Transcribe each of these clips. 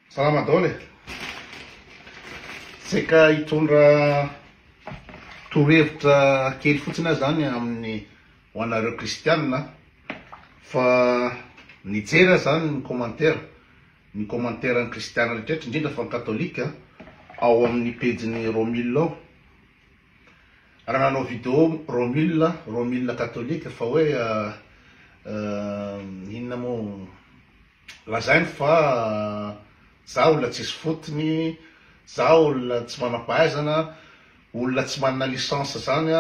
Salama daholo e. Tsika hitondra torohevitra kely fotsiny zany amin'ny ho anareo kristianina fa nijery zany ny commentaire ny kristiana rehetra indrindra fa ny katolika ao amin'ny pejiny Romille ao. Raha nanao video Romille katolika fa hoe inona mo lazainy fa za olona tsisy fotony, za olona tsy manam-pahaizana, olona tsy manana licence zany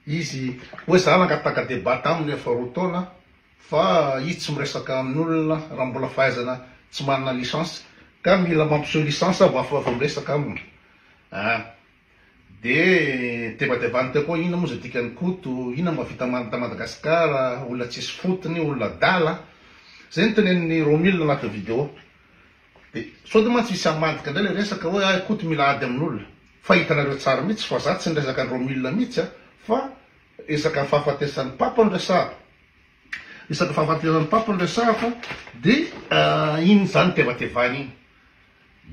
izy hoe za nangataka débat taminy efa roa taona fa izy tsy miresaka amin'olona raha mbola fahaizana tsy manana licence ka mila mampiseho licence vao miresaka aminy. De tebadebany teo koa ina moa zay dikany koto, ina mavita ta Madagasikara, olona tsisy fotony, olona dala. Zay ny teneniny Romille anaty video. De sao de mantsy misy amadika indray le resaka hoe koto mila ady amin'olona. Fa hitanareo tsara mihitsy fa za tsy niresaka ny Romille mihitsy fa resaka fahafatesan'ny papa ny resahako. Resaka fahafatesan'ny papa ny resahako de iny zany tevatevany iny.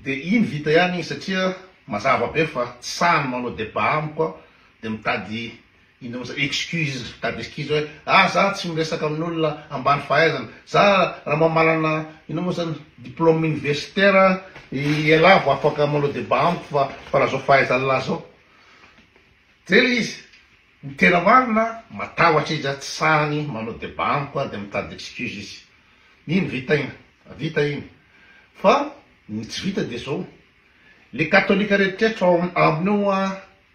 De iny vita ihany satria mazava be fa tsy sahany manao débat amiko de mitady ino moa excuse, mitady excuse hoe za tsy miresaka amin'olona ambany fahaizana, za raha mamalana ino moa zany diplôme universitaire iala vao afaka manao débat amiko fa raha zao fahaizana lahy zao. Zay izy tena marina matahotra izy tsy sahany manao débat amiko de mitady excuse izy. Iny vita iny fa tsy vita de zao le katolika rehetra amin'io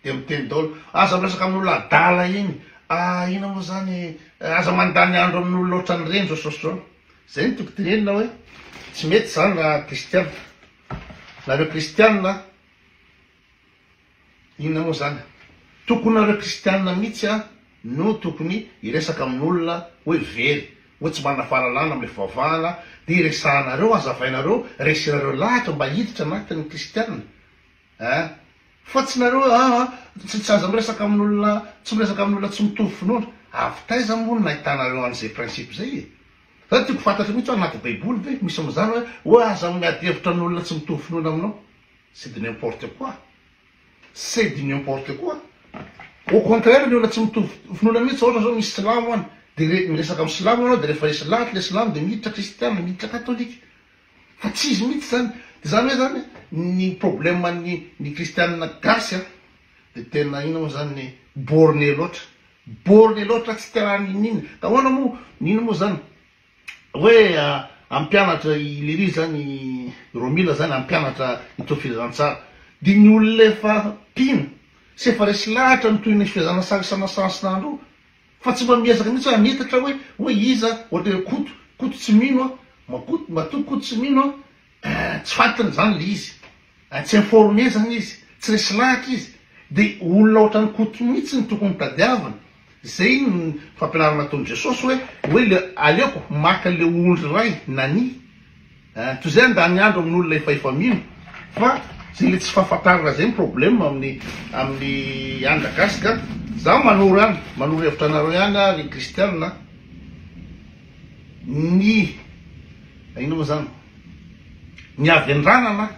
de miteny daholo aza miresaka amin'olona adala iny, ina moa zany aza mandany andro amin'olona ohatrany reny zao sosao. Zay ny toko tenenina hoe tsy mety zany raha kristiana. Nareo kristiana inona moa zany tokony nareo kristiana mihitsy no tokony iresaka amin'olona hoe very, hoe tsy manana fahalalana amle fivavahana, de iresahanareo azavainareo resinareo lahatra mba hiditra anatin'ny kristiana. Fa tsy nareo tsy aza miresaka amin'olona tsy mitovy finoana. Avitaiza moa nahitanareo an'izay principe zay e. Za tiako fantatra mihitsy anaty baiboly ve misy am'zany hoe aza miady hevitra n'olona tsy mitovy finoana aminao. C'est de n'importe quoi. C'est de n'importe quoi. Au contraire ny olona tsy mitovy finoana mihitsy ohatra zao misy silamo any de miresaka amin'ny silamo anao de rehefa resy lahatra le silamo de miditra kristiana, miditra katolika. Fa tsy izy mihitsy zany. De zany hoe zany ny problème ny kristiana gasy de tena ina moa zany borné loatra tsy tiarahany inina. Ka hoana moa nino moa zany hoe ampianatra ileri zany Romille zany ampianatra itao fizantsara de ny olona efa pino sy efa resy lahatra ny toy ny fizana sanasanandro fa tsy mba miezaka mihitsy hoe ametatra hoe iza ohatra koto tsy mino matoky koto tsy mino tsy fantany zany le izy, tsy informé zany izy, tsy resy lahatra izy, de olona ohatrany koto mihitsy ny tokony tadiavana. Zay ny fampianarana ataon'i Jesosy hoe le aleoko maka le ondry ray nany. Toy zay andany andro amin'olona efa mino fa zay le tsy fahafantarana zay ny problème amin'ny andra gasy ka za manoro hevitra anareo ihany ry kristiana ny ino moa zany ny avy andranana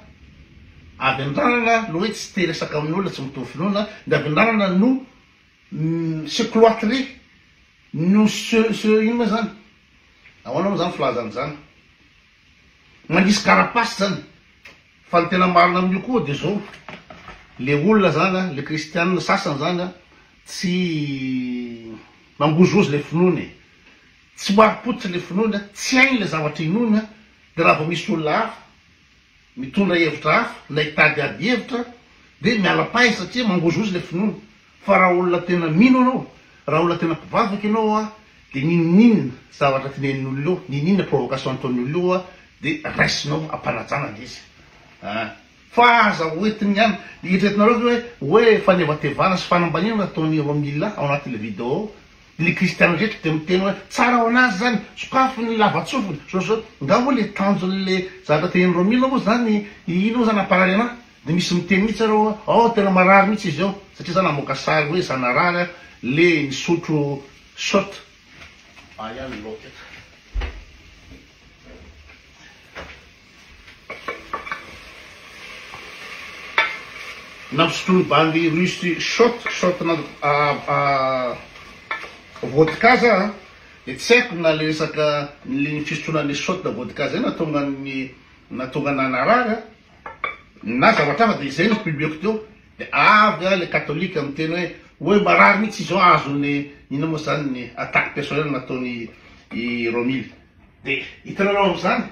no hoe tsy te resaka amin'olona tsy mitovy finoana, de avy andranana no se cloîtrer no ino moa zany ahoana moa zany filazany zany manisy karapasy zany. Fa ny tena marina amin'io koa de zao le olona zany le kristiana sasany zany tsy mambozozy le finoana, tsy maripotsy le finoana, tsy hainy le zavatra inona. De raha vao misy olona hafa mitondra hevitra hafa na hitady ady hevitra de miala-pahy satria mambozozy le finoana. Fa raha olona tena mino anao, raha olona tena mpivavaky ianao de nininina zavatra tenenin'olona io, nininina provocation ataon'olona io de raisinao ampanajana le izy. Fa aza hoentiny ihany itretinareo hoe fanevatevana sy fanambanina ataon'ny Romille ao anatin'le video ao. Le kristiana rehetra de miteny hoe tsara ho anazy zany sokafiny lavatsofiny so nga moa le tanjon'le zavatra tenen'ny Romille moa zany ino moa zany amparary anahy. De misy miteny mihitsy areo tena marary mihitsy izy ao satria zany amoaka sary hoe zanarary le misotro shot. Ihany loka nampisotrony bandy rusy shotna vodka za de tsy haiko na le resaka le fisotroana shot na vodka zay natonga nanarara na zavatra hafa de zay no publieko teo de avy le catholique amy teny hoe marary mihitsy izy ao azony ina moa zany ny attaque personnel nataony i Romile de hitanareo am'zany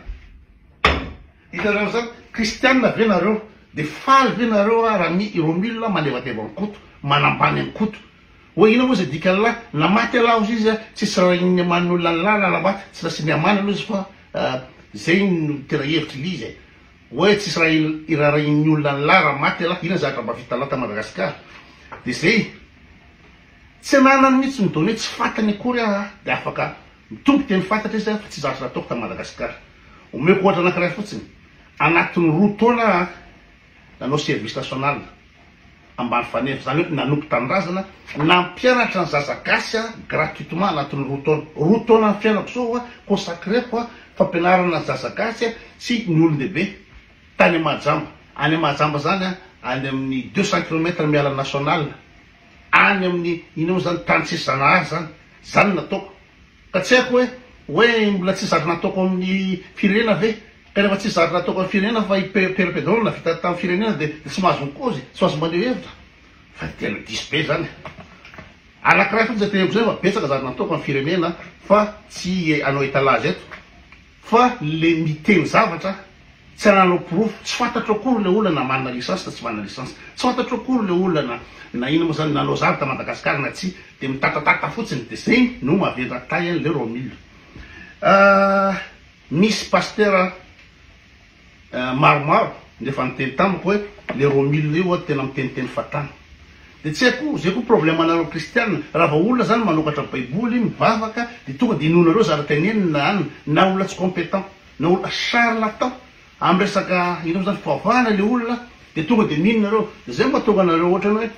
kristianina ve nareo de faly ve nareo raha i Romile manevateva ny koto manambany any koto hoe ina moa zay dikany na maty alao izy tsisy raha iny aman'olona ny lala maty tsy raha sy ny amany aloha izy fa zay no tena hevitry lizy hoe tsisy raha irarahin'ny olona ny lara maty ala ina zavatra mba vita lata Madagasikara de zay tsy ananany mihitsy midony hoe tsy fatany akory de afaka mitombo teny fantatra izy fa tsy zavatra ataoko ta Madagasikara omeko ohatra anankiray fotsiny anatin'ny 2 taona nanao service national ambany fanefy zany hoe nanompo tanindrazana nampianatra ny zazagasy gratuitement anatin'ny 2 taona 2 taona ny fiainako zao consacreko fampianarana ny zazagasy sy ny olon-dehibe tany Mahajamba any Mahajamba zany any amin'ny 200 km miala national any amin'ny ino zany tany tsisy zanahary zany nataoko ka tsy haiko hoe mbola tsy zatra nataoko amin'ny firenena ve ka rehefa tsy zatra nataoko amin'ny firenena fa perpédole na vita tamin'ny firenena de tsy mahazo ny cause tsy mahazo maneo hevitra fa tena diso be zany anankiray fotsy zay teneko zay fa betsaka zatra nataoko amin'ny firenena fa tsy anao étalage eto fa le miteny zavatra tsy ananao proof tsy fantatro akory le olona manana licence na tsy manana licence tsy fantatro akory le olona na ina moa zany nanao zavatra Madagasikara na tsy de mitatatata fotsiny de zay no mahavita tay any le Romile misy pasteur maromaro nefa niteny tamiko hoe le Romile io tena miteniteny fatana de tsy haiko zay koa problème anareo kristianina raha va olona zany manokatra baiboly mivavaka de tonga de inonareo zara-tenenina any na olona tsy compétent na olona charlatan amy resaka ino zany fivavahana le olona de tonga de mininareo de zay mba tonga anareo ohatrany hoe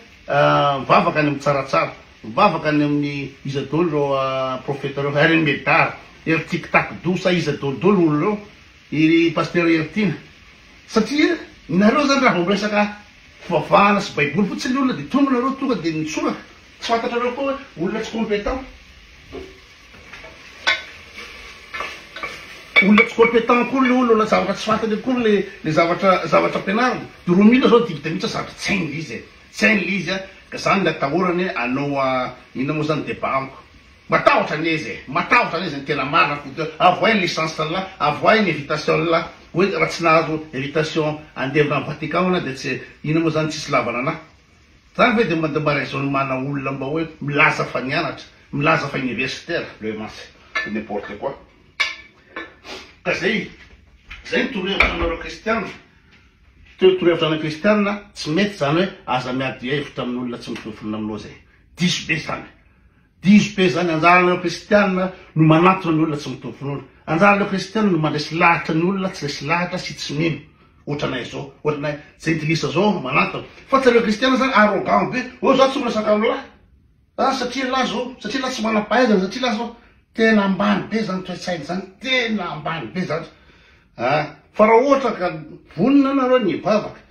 mivavaka any amy tsaratsara mivavaka any amin'ny iza dolo reo profeta reo Herine Medar ery tic-tac dosa iza dolodolo olo reo iry pasteur Ertina satria nareo zany raha resaka fivavahana sy baiboly fotsiny le olona de tonga nareo tonga de mitsoraka tsy fantatrareo koa hoe olona tsy compétent olona tsy compétent akory le olona zavatra tsy fantany akory le zavatra ampianarina de Romile zao dibita mihitsy zavatra tsy hainy lizy tsy hainy lizy ka zany natahorany anao ina moa zany débat amiko matahotra anizy matahotra anizy ny tena marina fo avoay ny licence la avoay ny invitation la hoe raha tsy nahazo invitation andevina amin'ny Vatican na de tsy ina moa zany tsisy lavana ana zany hoe de mba raison mana olona mba hoe milaza fa nianatra milaza fa universitaire le masy n'importe quoi ka zay torevatra anareo kristianina torevatra ana kristianina tsy mety zany hoe aza miady hevitra amin'olona tsy mitovitrona aminao zay diso be zany anjaranareo kristianina no manatona ny olona tsy mitovin'olona anjaranareo kristianina no mandresy lahatra ny olona tsy resy lahatra sy tsy mino ohatranay zao ohatranay jentilisa zao manatona fa tsy areo kristianina zany arrogant be zao tsy miresaka am'lahy satria lahy zao satria lahy tsy manam-pahaizana satria lahy zao tena ambany be zany toetsainy zany tena ambany be zany fa raha ohatra ka vonina nareo ny bavaka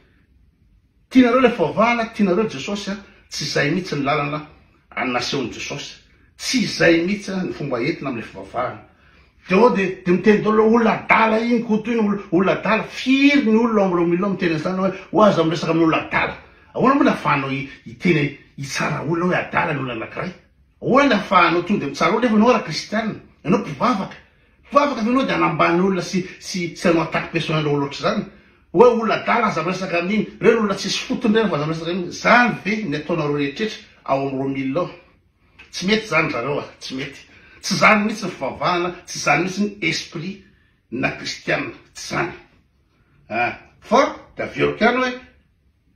tianareo le fivavahana tianareo Jesosy tsy zay mihitsy ny lalana anasehon'ny Jesosy tsy zay mihitsy ny fomba entina am'le fivavahana de miteny dolo olona adala iny koto iny olona adala firy ny olona am'ireo milao miteny zany hoe ho aza miresaka amin'ny olona adala ahoana moa nafahanao iteny itsara olona hoe adala ny olona anankiray ahoana nafahanao tonga de mitsara olona efa anao raha kristianina anao mpivavaka fenao de anambany olona sy anao attaque personnel olo ohatry zany hoe olona adala aza miresaka amin'iny reny olona tsisy fotony reny fa aza miresaka amin'iny zany ve ny ataonareo rehetrrehetra ao amy Romile ao tsy mety zany zareo tsy mety tsy zany mihitsy ny fivavahana tsy zany mihitsy ny esprit na kristianina tsy zany fa da averiko ihany hoe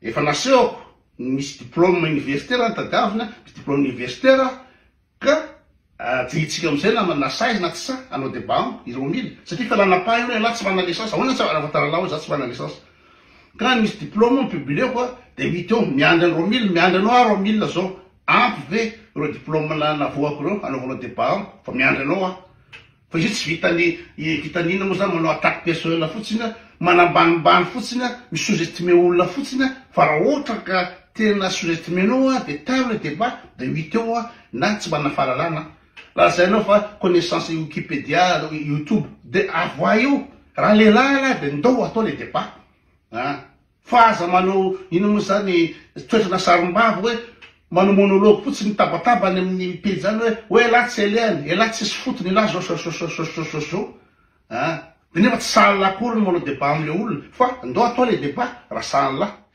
efa nasehoko misy diplôme universitaire tadavina misy diplôme universitaire ka jehitsika am'izay na saizy na tsy sa anao débat izy Romile satria fa lanapa hoe la tsy manana licence ahoana tsy avatara lao za tsy manana licence ka misy diplôme mipublieko de mity eo miandry any Romile miandry anao Romile zao ampy ve reo diplôme navoako reo anaovanao débat fa miandry anao fa izy tsy vitan'ina moa zany manao attaque personnel fotsiny manambanimbany fotsiny a misozestime olona fotsiny a fa raha ohatra ka tena sozestimenao a de table le débat de 8 eo a na tsy manana fahalalana lazainao fa connaissance Wikipédia YouTube de avoa io raha lehilahy la de ndao atao le débat fa aza manao ino moa zany toetrana sarim-bava hoe manao monologue fotsiny tabatabany amin'ny page zany hoe la tsy eliany ela tsy sy fotony la zao de nefa tsy sahala akory ny manao débat am'le olona fa ndao atao le débat raha sahala